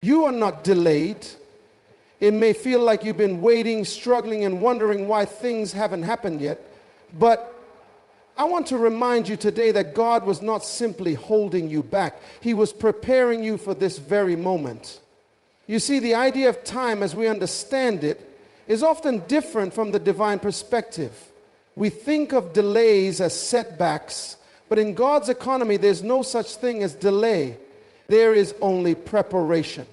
You are not delayed. It may feel like you've been waiting, struggling, and wondering why things haven't happened yet. But I want to remind you today that God was not simply holding you back. He was preparing you for this very moment. You see, the idea of time as we understand it is often different from the divine perspective. We think of delays as setbacks, but in God's economy, there's no such thing as delay. There is only preparation.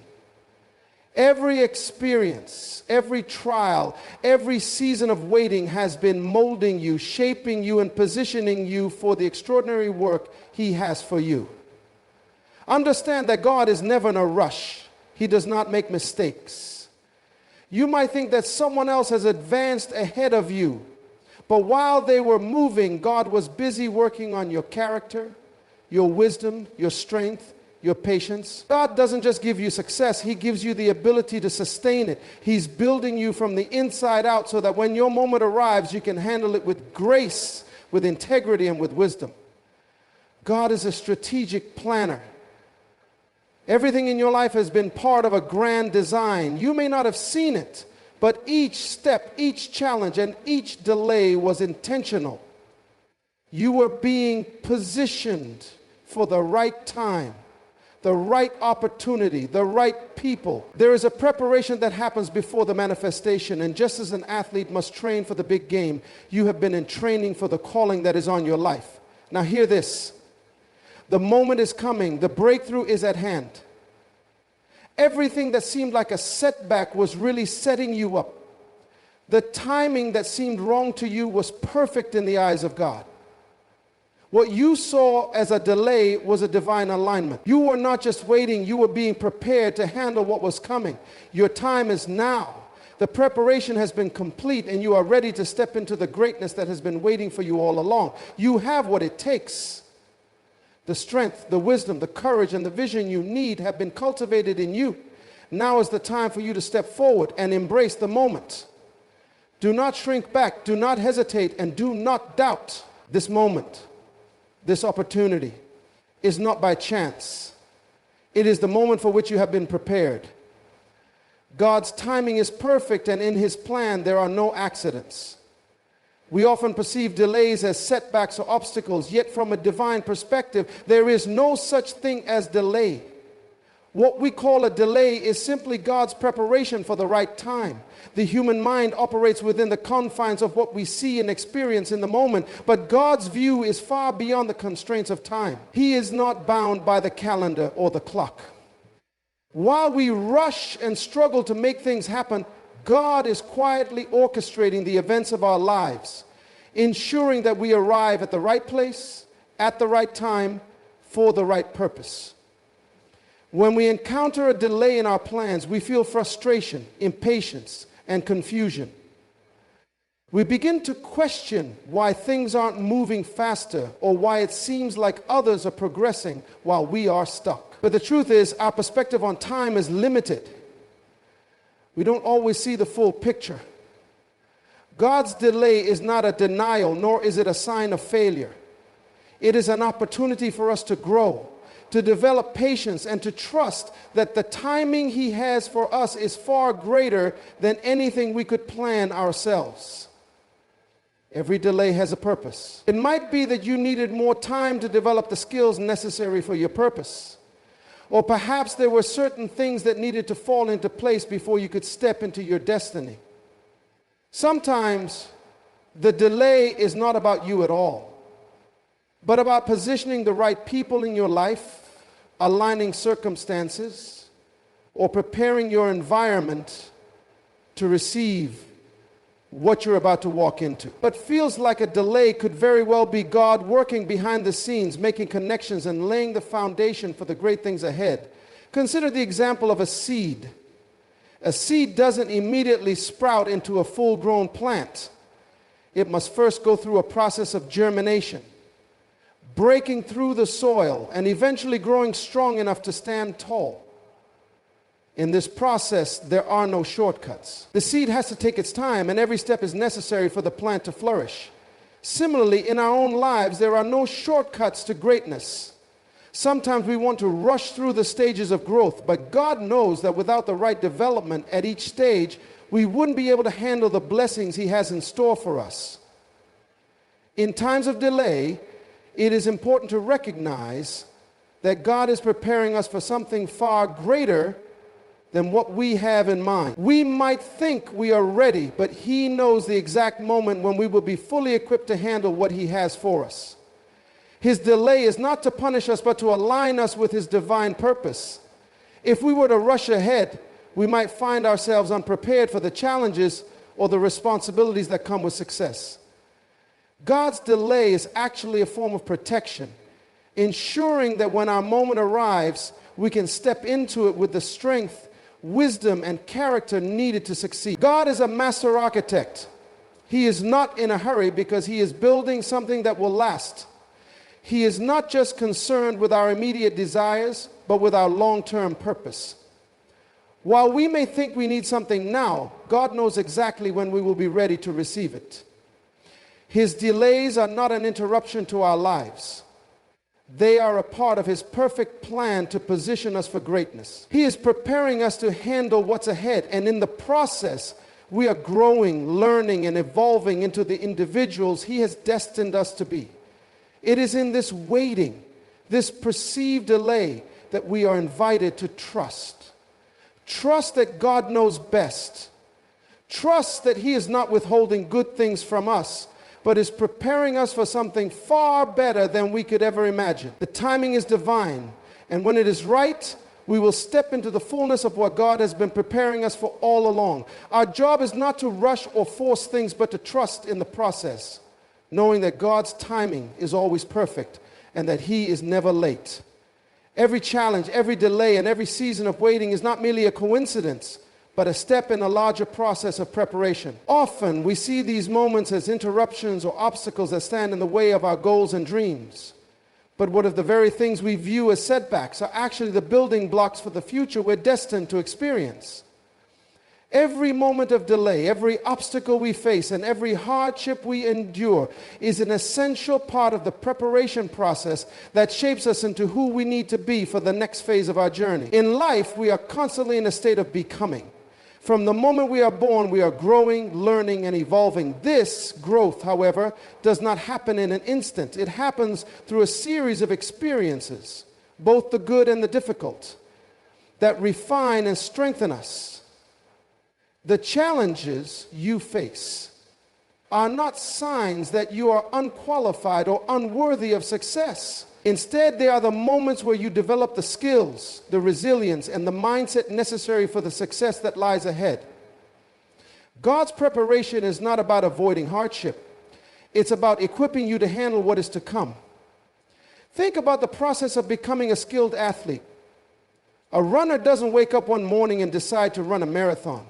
Every experience, every trial, every season of waiting has been molding you, shaping you, and positioning you for the extraordinary work He has for you. Understand that God is never in a rush. He does not make mistakes. You might think that someone else has advanced ahead of you, but while they were moving, God was busy working on your character, your wisdom, your strength, your patience. God doesn't just give you success, He gives you the ability to sustain it. He's building you from the inside out so that when your moment arrives, you can handle it with grace, with integrity, and with wisdom. God is a strategic planner. Everything in your life has been part of a grand design. You may not have seen it, but each step, each challenge, and each delay was intentional. You were being positioned for the right time, the right opportunity, the right people. There is a preparation that happens before the manifestation, and just as an athlete must train for the big game, you have been in training for the calling that is on your life. Now hear this. The moment is coming. The breakthrough is at hand. Everything that seemed like a setback was really setting you up. The timing that seemed wrong to you was perfect in the eyes of God. What you saw as a delay was a divine alignment. You were not just waiting, you were being prepared to handle what was coming. Your time is now. The preparation has been complete, and you are ready to step into the greatness that has been waiting for you all along. You have what it takes. The strength, the wisdom, the courage, and the vision you need have been cultivated in you. Now is the time for you to step forward and embrace the moment. Do not shrink back, do not hesitate, and do not doubt. This moment, this opportunity is not by chance. It is the moment for which you have been prepared. God's timing is perfect, and in His plan there are no accidents. We often perceive delays as setbacks or obstacles, yet from a divine perspective, there is no such thing as delay. What we call a delay is simply God's preparation for the right time. The human mind operates within the confines of what we see and experience in the moment, but God's view is far beyond the constraints of time. He is not bound by the calendar or the clock. While we rush and struggle to make things happen, God is quietly orchestrating the events of our lives, ensuring that we arrive at the right place, at the right time, for the right purpose. When we encounter a delay in our plans, we feel frustration, impatience, and confusion. We begin to question why things aren't moving faster, or why it seems like others are progressing while we are stuck. But the truth is, our perspective on time is limited. We don't always see the full picture. God's delay is not a denial, nor is it a sign of failure. It is an opportunity for us to grow, to develop patience, and to trust that the timing He has for us is far greater than anything we could plan ourselves. Every delay has a purpose. It might be that you needed more time to develop the skills necessary for your purpose. Or perhaps there were certain things that needed to fall into place before you could step into your destiny. Sometimes the delay is not about you at all, but about positioning the right people in your life, aligning circumstances, or preparing your environment to receive what you're about to walk into. But feels like a delay could very well be God working behind the scenes, making connections and laying the foundation for the great things ahead. Consider the example of a seed. A seed doesn't immediately sprout into a full-grown plant. It must first go through a process of germination, breaking through the soil, and eventually growing strong enough to stand tall. In this process, there are no shortcuts. The seed has to take its time, and every step is necessary for the plant to flourish. Similarly, in our own lives, there are no shortcuts to greatness. Sometimes we want to rush through the stages of growth, but God knows that without the right development at each stage, we wouldn't be able to handle the blessings He has in store for us. In times of delay, it is important to recognize that God is preparing us for something far greater than what we have in mind. We might think we are ready, but He knows the exact moment when we will be fully equipped to handle what He has for us. His delay is not to punish us, but to align us with His divine purpose. If we were to rush ahead, we might find ourselves unprepared for the challenges or the responsibilities that come with success. God's delay is actually a form of protection, ensuring that when our moment arrives, we can step into it with the strength, wisdom, and character needed to succeed. God is a master architect. He is not in a hurry because He is building something that will last. He is not just concerned with our immediate desires, but with our long-term purpose. While we may think we need something now, God knows exactly when we will be ready to receive it. His delays are not an interruption to our lives. They are a part of His perfect plan to position us for greatness. He is preparing us to handle what's ahead, and in the process, we are growing, learning, and evolving into the individuals He has destined us to be. It is in this waiting, this perceived delay, that we are invited to trust. Trust that God knows best. Trust that He is not withholding good things from us, but is preparing us for something far better than we could ever imagine. The timing is divine, and when it is right, we will step into the fullness of what God has been preparing us for all along. Our job is not to rush or force things, but to trust in the process, knowing that God's timing is always perfect and that He is never late. Every challenge, every delay, and every season of waiting is not merely a coincidence, but a step in a larger process of preparation. Often, we see these moments as interruptions or obstacles that stand in the way of our goals and dreams. But what if the very things we view as setbacks are actually the building blocks for the future we're destined to experience? Every moment of delay, every obstacle we face, and every hardship we endure is an essential part of the preparation process that shapes us into who we need to be for the next phase of our journey. In life, we are constantly in a state of becoming. From the moment we are born, we are growing, learning, and evolving. This growth, however, does not happen in an instant. It happens through a series of experiences, both the good and the difficult, that refine and strengthen us. The challenges you face are not signs that you are unqualified or unworthy of success. Instead, they are the moments where you develop the skills, the resilience, and the mindset necessary for the success that lies ahead. God's preparation is not about avoiding hardship. It's about equipping you to handle what is to come. Think about the process of becoming a skilled athlete. A runner doesn't wake up one morning and decide to run a marathon.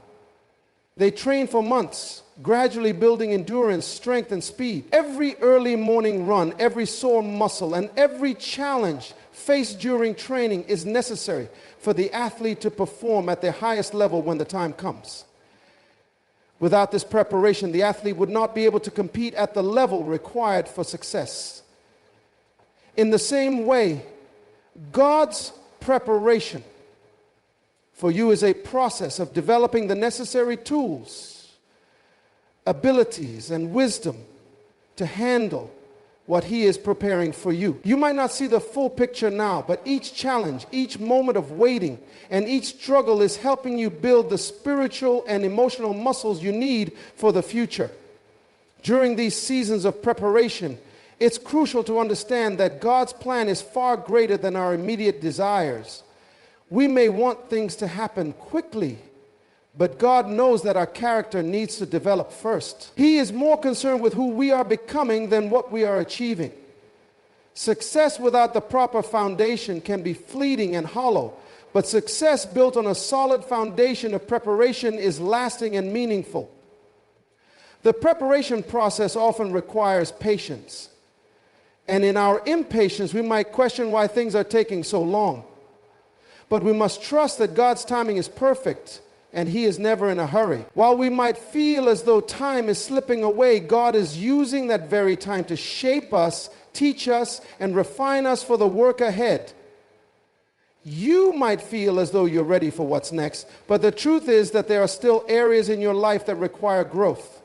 They train for months, gradually building endurance, strength, and speed. Every early morning run, every sore muscle, and every challenge faced during training is necessary for the athlete to perform at their highest level when the time comes. Without this preparation, the athlete would not be able to compete at the level required for success. In the same way, God's preparation for you is a process of developing the necessary tools, abilities, and wisdom to handle what He is preparing for you. You might not see the full picture now, but each challenge, each moment of waiting, and each struggle is helping you build the spiritual and emotional muscles you need for the future. During these seasons of preparation, it's crucial to understand that God's plan is far greater than our immediate desires. We may want things to happen quickly, but God knows that our character needs to develop first. He is more concerned with who we are becoming than what we are achieving. Success without the proper foundation can be fleeting and hollow, but success built on a solid foundation of preparation is lasting and meaningful. The preparation process often requires patience, and in our impatience, we might question why things are taking so long. But we must trust that God's timing is perfect and He is never in a hurry. While we might feel as though time is slipping away, God is using that very time to shape us, teach us, and refine us for the work ahead. You might feel as though you're ready for what's next, but the truth is that there are still areas in your life that require growth.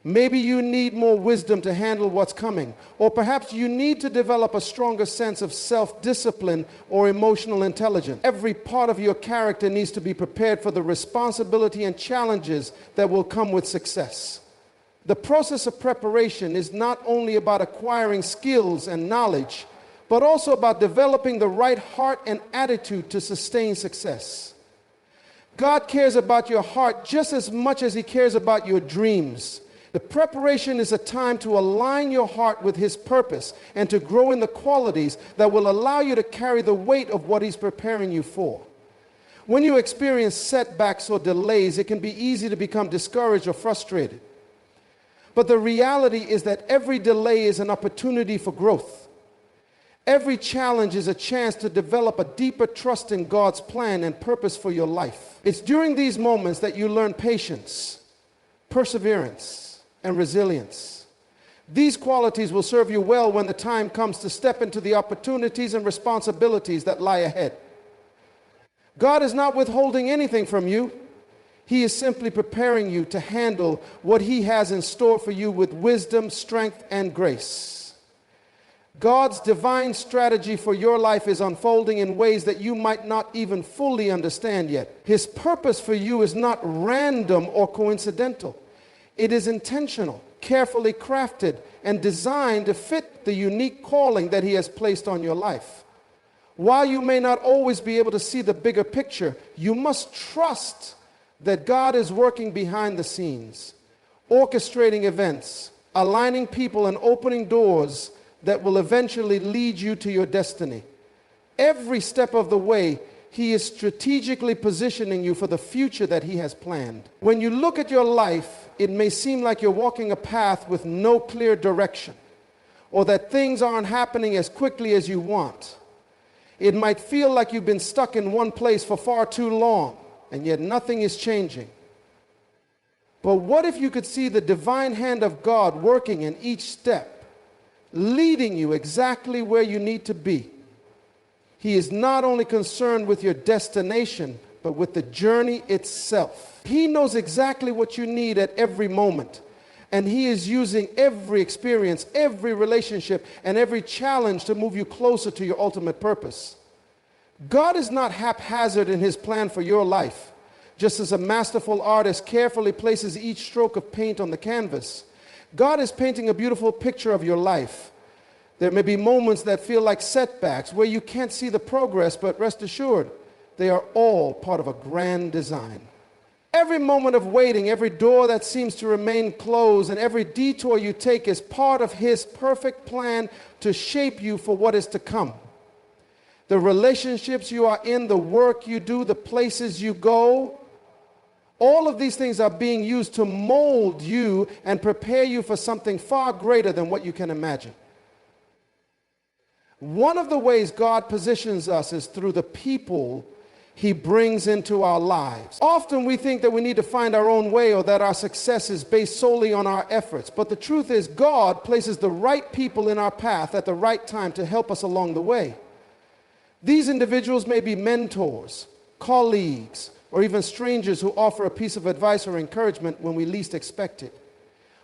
Maybe you need more wisdom to handle what's coming, or perhaps you need to develop a stronger sense of self-discipline or emotional intelligence. Every part of your character needs to be prepared for the responsibility and challenges that will come with success. The process of preparation is not only about acquiring skills and knowledge, but also about developing the right heart and attitude to sustain success. God cares about your heart just as much as He cares about your dreams. The preparation is a time to align your heart with His purpose and to grow in the qualities that will allow you to carry the weight of what He's preparing you for. When you experience setbacks or delays, it can be easy to become discouraged or frustrated. But the reality is that every delay is an opportunity for growth. Every challenge is a chance to develop a deeper trust in God's plan and purpose for your life. It's during these moments that you learn patience, perseverance, and resilience. These qualities will serve you well when the time comes to step into the opportunities and responsibilities that lie ahead. God is not withholding anything from you. He is simply preparing you to handle what He has in store for you with wisdom, strength, and grace. God's divine strategy for your life is unfolding in ways that you might not even fully understand yet. His purpose for you is not random or coincidental. It is intentional, carefully crafted, and designed to fit the unique calling that He has placed on your life. While you may not always be able to see the bigger picture, you must trust that God is working behind the scenes, orchestrating events, aligning people, and opening doors that will eventually lead you to your destiny. Every step of the way, He is strategically positioning you for the future that He has planned. When you look at your life, it may seem like you're walking a path with no clear direction, or that things aren't happening as quickly as you want. It might feel like you've been stuck in one place for far too long, and yet nothing is changing. But what if you could see the divine hand of God working in each step, leading you exactly where you need to be? He is not only concerned with your destination, but with the journey itself. He knows exactly what you need at every moment. And He is using every experience, every relationship, and every challenge to move you closer to your ultimate purpose. God is not haphazard in His plan for your life. Just as a masterful artist carefully places each stroke of paint on the canvas, God is painting a beautiful picture of your life. There may be moments that feel like setbacks where you can't see the progress, but rest assured, they are all part of a grand design. Every moment of waiting, every door that seems to remain closed, and every detour you take is part of His perfect plan to shape you for what is to come. The relationships you are in, the work you do, the places you go, all of these things are being used to mold you and prepare you for something far greater than what you can imagine. One of the ways God positions us is through the people He brings into our lives. Often we think that we need to find our own way or that our success is based solely on our efforts. But the truth is, God places the right people in our path at the right time to help us along the way. These individuals may be mentors, colleagues, or even strangers who offer a piece of advice or encouragement when we least expect it.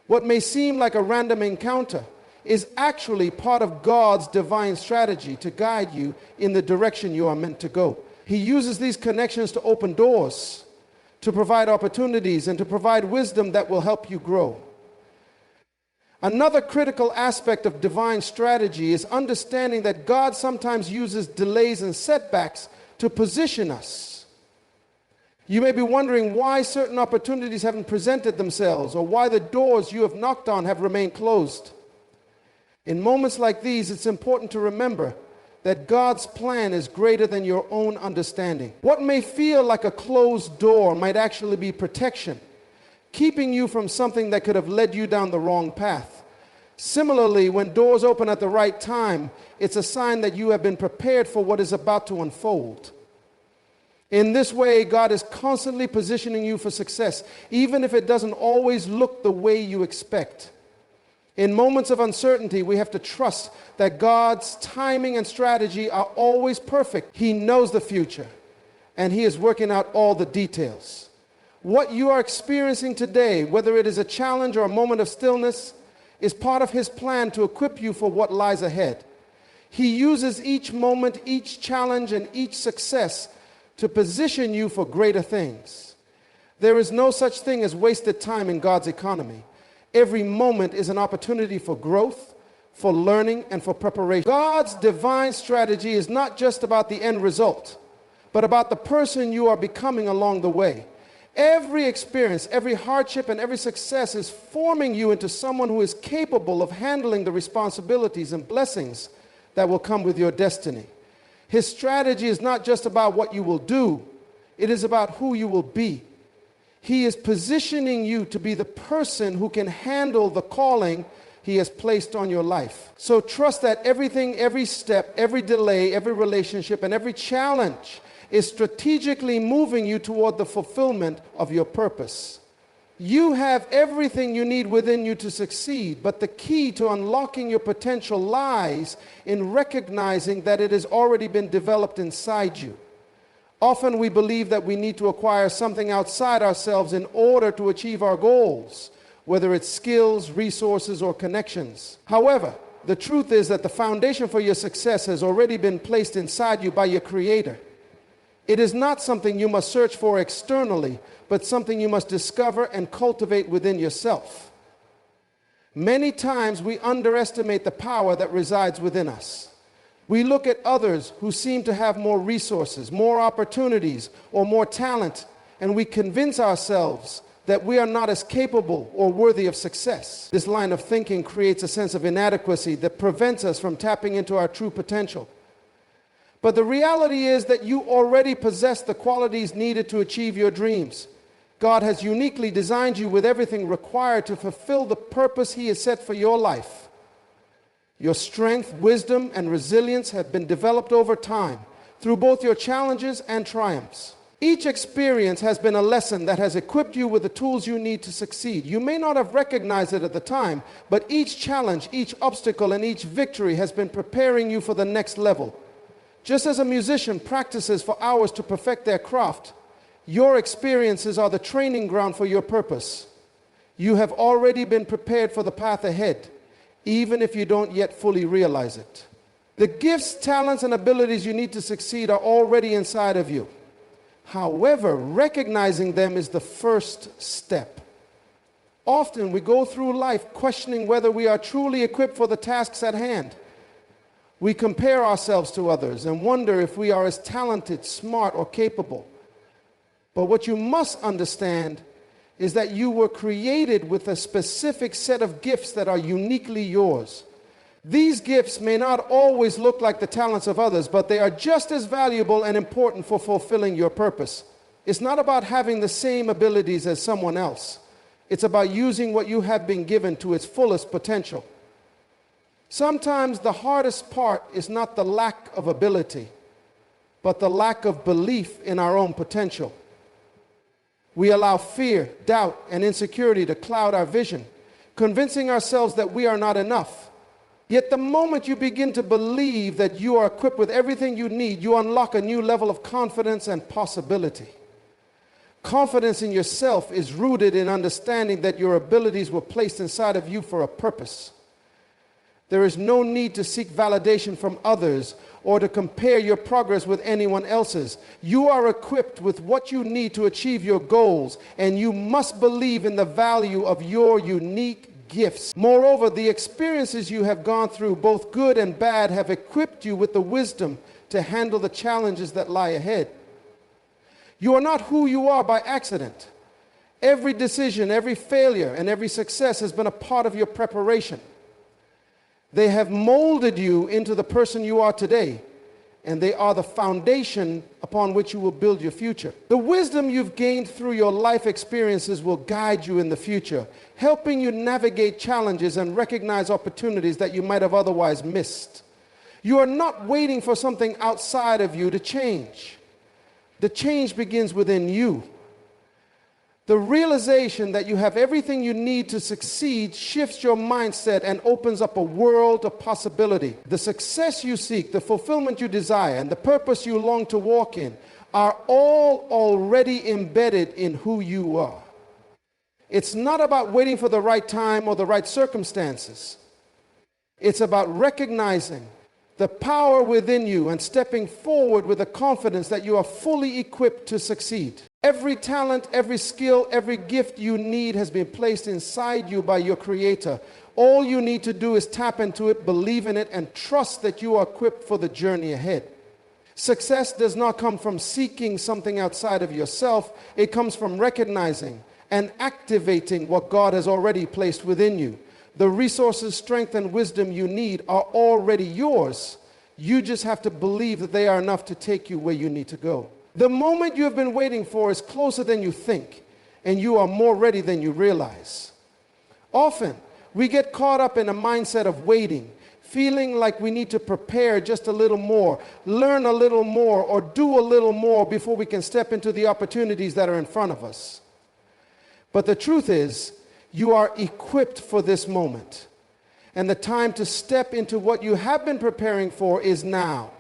What may seem like a random encounter is actually part of God's divine strategy to guide you in the direction you are meant to go. He uses these connections to open doors, to provide opportunities, and to provide wisdom that will help you grow. Another critical aspect of divine strategy is understanding that God sometimes uses delays and setbacks to position us. You may be wondering why certain opportunities haven't presented themselves, or why the doors you have knocked on have remained closed. In moments like these, it's important to remember that God's plan is greater than your own understanding. What may feel like a closed door might actually be protection, keeping you from something that could have led you down the wrong path. Similarly, when doors open at the right time, it's a sign that you have been prepared for what is about to unfold. In this way, God is constantly positioning you for success, even if it doesn't always look the way you expect. In moments of uncertainty, we have to trust that God's timing and strategy are always perfect. He knows the future, and He is working out all the details. What you are experiencing today, whether it is a challenge or a moment of stillness, is part of His plan to equip you for what lies ahead. He uses each moment, each challenge, and each success to position you for greater things. There is no such thing as wasted time in God's economy. Every moment is an opportunity for growth, for learning, and for preparation. God's divine strategy is not just about the end result, but about the person you are becoming along the way. Every experience, every hardship, and every success is forming you into someone who is capable of handling the responsibilities and blessings that will come with your destiny. His strategy is not just about what you will do, it is about who you will be. He is positioning you to be the person who can handle the calling He has placed on your life. So trust that everything, every step, every delay, every relationship, and every challenge is strategically moving you toward the fulfillment of your purpose. You have everything you need within you to succeed, but the key to unlocking your potential lies in recognizing that it has already been developed inside you. Often we believe that we need to acquire something outside ourselves in order to achieve our goals, whether it's skills, resources, or connections. However, the truth is that the foundation for your success has already been placed inside you by your Creator. It is not something you must search for externally, but something you must discover and cultivate within yourself. Many times we underestimate the power that resides within us. We look at others who seem to have more resources, more opportunities, or more talent, and we convince ourselves that we are not as capable or worthy of success. This line of thinking creates a sense of inadequacy that prevents us from tapping into our true potential. But the reality is that you already possess the qualities needed to achieve your dreams. God has uniquely designed you with everything required to fulfill the purpose He has set for your life. Your strength, wisdom, and resilience have been developed over time through both your challenges and triumphs. Each experience has been a lesson that has equipped you with the tools you need to succeed. You may not have recognized it at the time, but each challenge, each obstacle, and each victory has been preparing you for the next level. Just as a musician practices for hours to perfect their craft, your experiences are the training ground for your purpose. You have already been prepared for the path ahead, even if you don't yet fully realize it. The gifts, talents, and abilities you need to succeed are already inside of you. However, recognizing them is the first step. Often we go through life questioning whether we are truly equipped for the tasks at hand. We compare ourselves to others and wonder if we are as talented, smart, or capable. But what you must understand is that you were created with a specific set of gifts that are uniquely yours. These gifts may not always look like the talents of others, but they are just as valuable and important for fulfilling your purpose. It's not about having the same abilities as someone else. It's about using what you have been given to its fullest potential. Sometimes the hardest part is not the lack of ability, but the lack of belief in our own potential. We allow fear, doubt, and insecurity to cloud our vision, convincing ourselves that we are not enough. Yet the moment you begin to believe that you are equipped with everything you need, you unlock a new level of confidence and possibility. Confidence in yourself is rooted in understanding that your abilities were placed inside of you for a purpose. There is no need to seek validation from others or to compare your progress with anyone else's. You are equipped with what you need to achieve your goals, and you must believe in the value of your unique gifts. Moreover, the experiences you have gone through, both good and bad, have equipped you with the wisdom to handle the challenges that lie ahead. You are not who you are by accident. Every decision, every failure, and every success has been a part of your preparation. They have molded you into the person you are today, and they are the foundation upon which you will build your future. The wisdom you've gained through your life experiences will guide you in the future, helping you navigate challenges and recognize opportunities that you might have otherwise missed. You are not waiting for something outside of you to change. The change begins within you. The realization that you have everything you need to succeed shifts your mindset and opens up a world of possibility. The success you seek, the fulfillment you desire, and the purpose you long to walk in are all already embedded in who you are. It's not about waiting for the right time or the right circumstances. It's about recognizing the power within you and stepping forward with the confidence that you are fully equipped to succeed. Every talent, every skill, every gift you need has been placed inside you by your Creator. All you need to do is tap into it, believe in it, and trust that you are equipped for the journey ahead. Success does not come from seeking something outside of yourself. It comes from recognizing and activating what God has already placed within you. The resources, strength, and wisdom you need are already yours. You just have to believe that they are enough to take you where you need to go. The moment you have been waiting for is closer than you think, and you are more ready than you realize. Often, we get caught up in a mindset of waiting, feeling like we need to prepare just a little more, learn a little more, or do a little more before we can step into the opportunities that are in front of us. But the truth is, you are equipped for this moment, and the time to step into what you have been preparing for is now.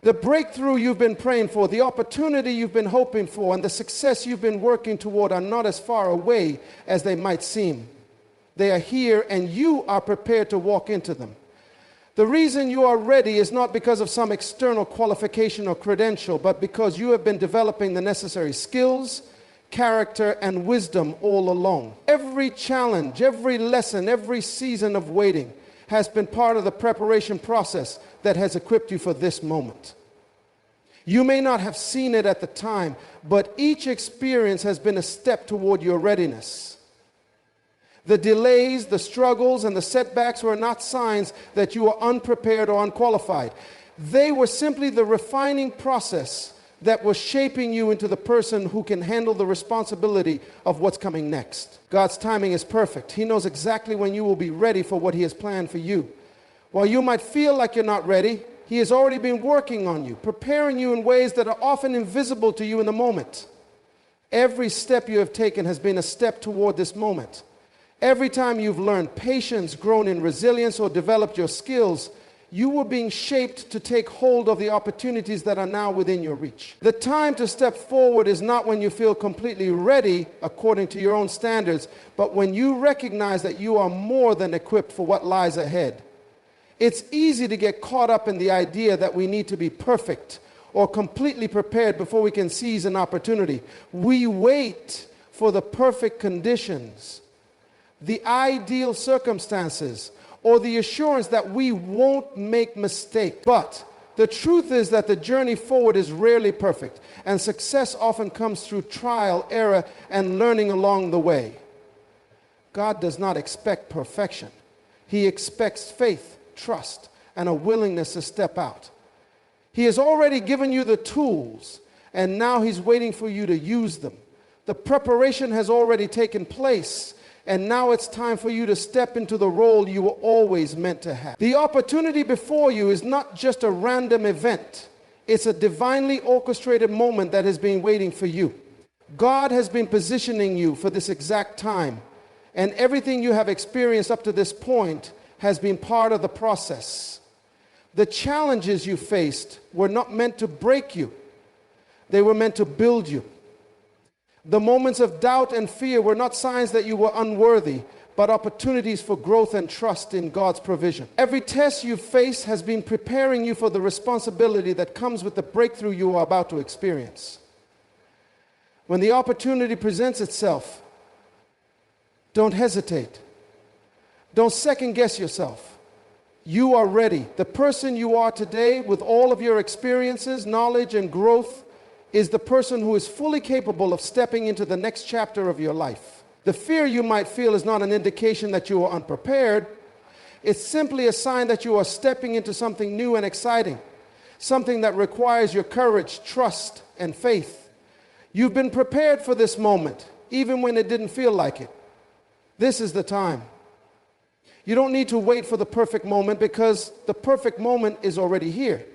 The breakthrough you've been praying for, the opportunity you've been hoping for, and the success you've been working toward are not as far away as they might seem. They are here, and you are prepared to walk into them. The reason you are ready is not because of some external qualification or credential, but because you have been developing the necessary skills, character, and wisdom all along. Every challenge, every lesson, every season of waiting has been part of the preparation process that has equipped you for this moment. You may not have seen it at the time, but each experience has been a step toward your readiness. The delays, the struggles, and the setbacks were not signs that you were unprepared or unqualified. They were simply the refining process that was shaping you into the person who can handle the responsibility of what's coming next. God's timing is perfect. He knows exactly when you will be ready for what He has planned for you. While you might feel like you're not ready, He has already been working on you, preparing you in ways that are often invisible to you in the moment. Every step you have taken has been a step toward this moment. Every time you've learned patience, grown in resilience, or developed your skills, you were being shaped to take hold of the opportunities that are now within your reach. The time to step forward is not when you feel completely ready according to your own standards, but when you recognize that you are more than equipped for what lies ahead. It's easy to get caught up in the idea that we need to be perfect or completely prepared before we can seize an opportunity. We wait for the perfect conditions, the ideal circumstances, or the assurance that we won't make mistakes. But the truth is that the journey forward is rarely perfect, and success often comes through trial, error, and learning along the way. God does not expect perfection. He expects faith, trust, and a willingness to step out. He has already given you the tools, and now He's waiting for you to use them. The preparation has already taken place, and now it's time for you to step into the role you were always meant to have. The opportunity before you is not just a random event. It's a divinely orchestrated moment that has been waiting for you. God has been positioning you for this exact time, and everything you have experienced up to this point has been part of the process. The challenges you faced were not meant to break you. They were meant to build you. The moments of doubt and fear were not signs that you were unworthy, but opportunities for growth and trust in God's provision. Every test you face has been preparing you for the responsibility that comes with the breakthrough you are about to experience. When the opportunity presents itself, don't hesitate. Don't second guess yourself. You are ready. The person you are today, with all of your experiences, knowledge, and growth, is the person who is fully capable of stepping into the next chapter of your life. The fear you might feel is not an indication that you are unprepared. It's simply a sign that you are stepping into something new and exciting, something that requires your courage, trust, and faith. You've been prepared for this moment, even when it didn't feel like it. This is the time. You don't need to wait for the perfect moment, because the perfect moment is already here.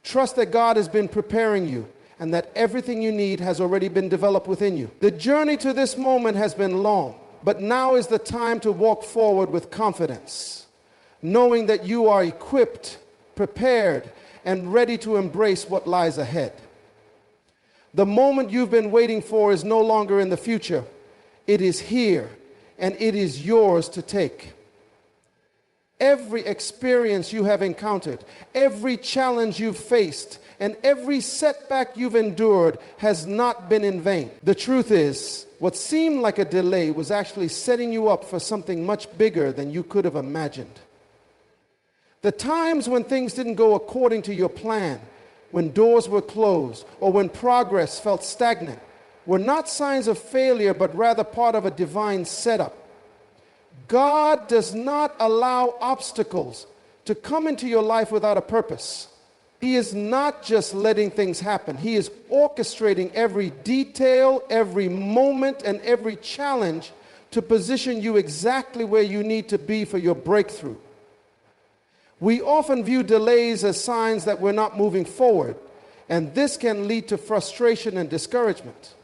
Trust that God has been preparing you, and that everything you need has already been developed within you. The journey to this moment has been long, but now is the time to walk forward with confidence, knowing that you are equipped, prepared, and ready to embrace what lies ahead. The moment you've been waiting for is no longer in the future. It is here, and it is yours to take. Every experience you have encountered, every challenge you've faced, and every setback you've endured has not been in vain. The truth is, what seemed like a delay was actually setting you up for something much bigger than you could have imagined. The times when things didn't go according to your plan, when doors were closed, or when progress felt stagnant, were not signs of failure, but rather part of a divine setup. God does not allow obstacles to come into your life without a purpose. He is not just letting things happen. He is orchestrating every detail, every moment, and every challenge to position you exactly where you need to be for your breakthrough. We often view delays as signs that we're not moving forward, and this can lead to frustration and discouragement.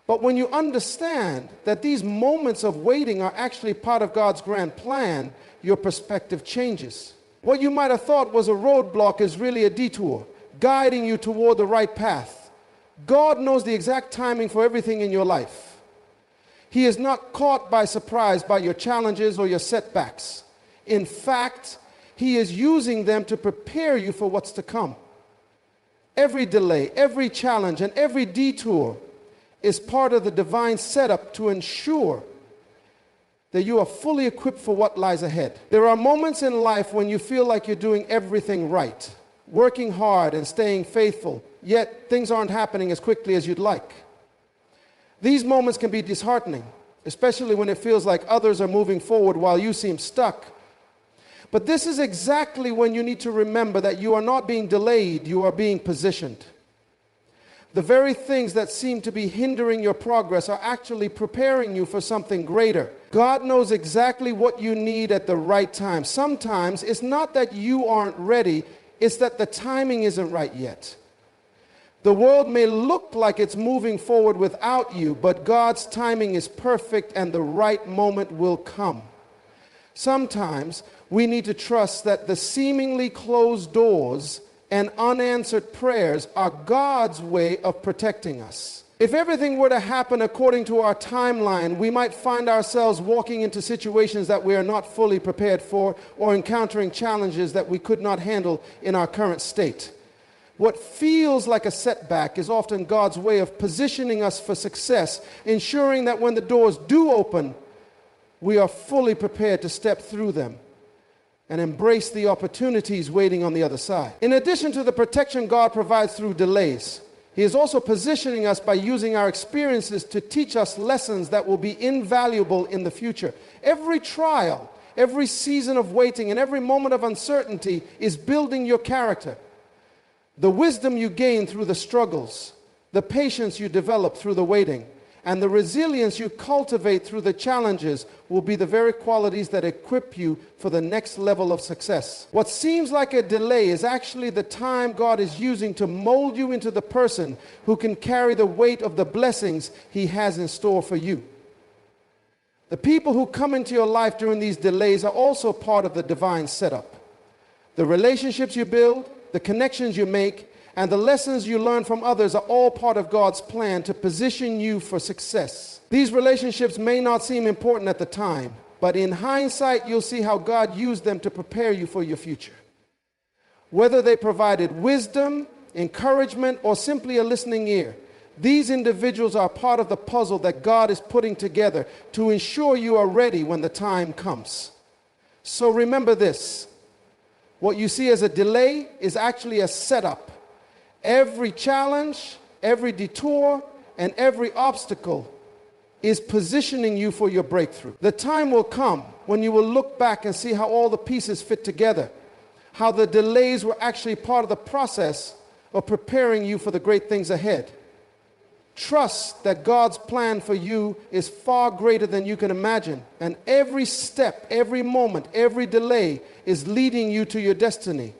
But when you understand that these moments of waiting are actually part of God's grand plan, your perspective changes. What you might have thought was a roadblock is really a detour, guiding you toward the right path. God knows the exact timing for everything in your life. He is not caught by surprise by your challenges or your setbacks. In fact, He is using them to prepare you for what's to come. Every delay, every challenge, and every detour is part of the divine setup to ensure that you are fully equipped for what lies ahead. There are moments in life when you feel like you're doing everything right, working hard and staying faithful, yet things aren't happening as quickly as you'd like. These moments can be disheartening, especially when it feels like others are moving forward while you seem stuck. But this is exactly when you need to remember that you are not being delayed, you are being positioned. The very things that seem to be hindering your progress are actually preparing you for something greater. God knows exactly what you need at the right time. Sometimes it's not that you aren't ready, it's that the timing isn't right yet. The world may look like it's moving forward without you, but God's timing is perfect and the right moment will come. Sometimes we need to trust that the seemingly closed doors and unanswered prayers are God's way of protecting us. If everything were to happen according to our timeline, we might find ourselves walking into situations that we are not fully prepared for or encountering challenges that we could not handle in our current state. What feels like a setback is often God's way of positioning us for success, ensuring that when the doors do open, we are fully prepared to step through them and embrace the opportunities waiting on the other side. In addition to the protection God provides through delays, He is also positioning us by using our experiences to teach us lessons that will be invaluable in the future. Every trial, every season of waiting, and every moment of uncertainty is building your character. The wisdom you gain through the struggles, the patience you develop through the waiting, and the resilience you cultivate through the challenges will be the very qualities that equip you for the next level of success. What seems like a delay is actually the time God is using to mold you into the person who can carry the weight of the blessings He has in store for you. The people who come into your life during these delays are also part of the divine setup. The relationships you build, the connections you make, and the lessons you learn from others are all part of God's plan to position you for success. These relationships may not seem important at the time, but in hindsight, you'll see how God used them to prepare you for your future. Whether they provided wisdom, encouragement, or simply a listening ear, these individuals are part of the puzzle that God is putting together to ensure you are ready when the time comes. So remember this: what you see as a delay is actually a setup. Every challenge, every detour, and every obstacle is positioning you for your breakthrough. The time will come when you will look back and see how all the pieces fit together, how the delays were actually part of the process of preparing you for the great things ahead. Trust that God's plan for you is far greater than you can imagine, and every step, every moment, every delay is leading you to your destiny.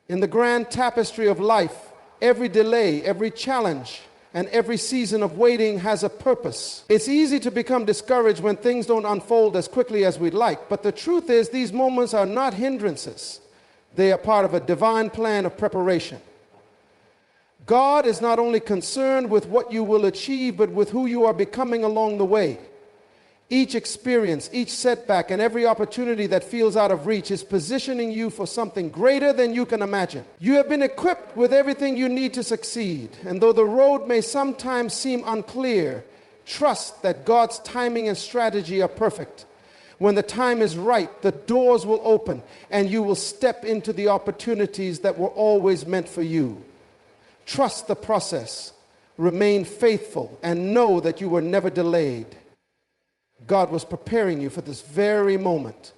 In the grand tapestry of life, Every delay, every challenge, and every season of waiting has a purpose. It's easy to become discouraged when things don't unfold as quickly as we'd like, but the truth is these moments are not hindrances. They are part of a divine plan of preparation. God is not only concerned with what you will achieve, but with who you are becoming along the way. Each experience, each setback, and every opportunity that feels out of reach is positioning you for something greater than you can imagine. You have been equipped with everything you need to succeed, and though the road may sometimes seem unclear, trust that God's timing and strategy are perfect. When the time is right, the doors will open, and you will step into the opportunities that were always meant for you. Trust the process, remain faithful, and know that you were never delayed. God was preparing you for this very moment.